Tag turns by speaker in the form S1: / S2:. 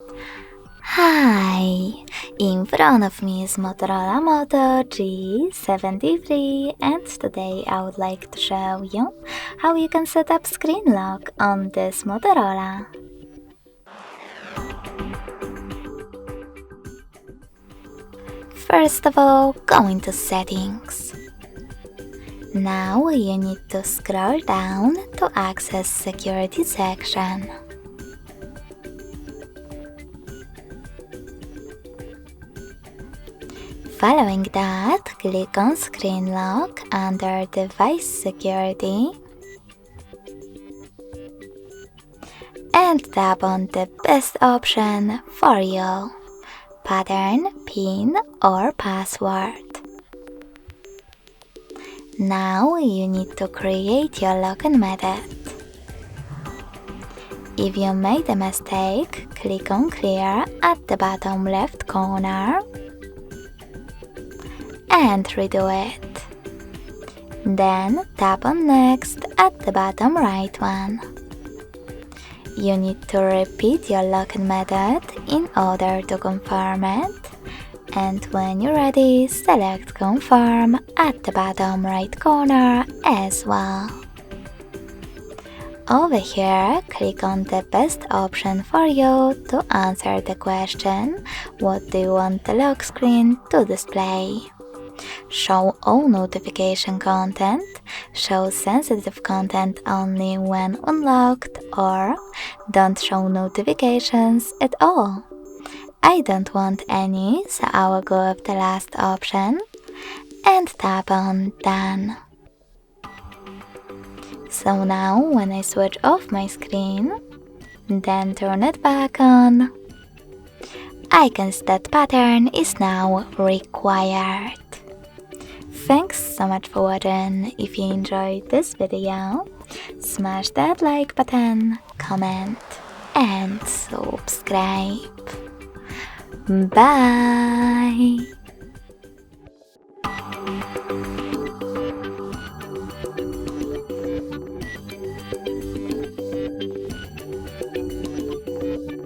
S1: Hi! In front of me is Motorola Moto G73 and today I would like to show you how you can set up screen lock on this Motorola. First of all, go into settings. Now you need to scroll down to access security section. Following that, click on Screen Lock under Device Security and tap on the best option for you, pattern, PIN or password. Now you need to create your login method. If you made a mistake, click on Clear at the bottom left corner and redo it. Then tap on Next at the bottom right one. You need to repeat your login method in order to confirm it, and when you're ready, select Confirm at the bottom right corner as well. Over here, click on the best option for you to answer the question, what do you want the lock screen to display? Show all notification content, show sensitive content only when unlocked, or don't show notifications at all. I don't want any, so I will go with the last option and tap on Done. So now when I switch off my screen, then turn it back on, I can see that pattern is now required. Thanks so much for watching. If you enjoyed this video, smash that like button, comment and subscribe. Bye!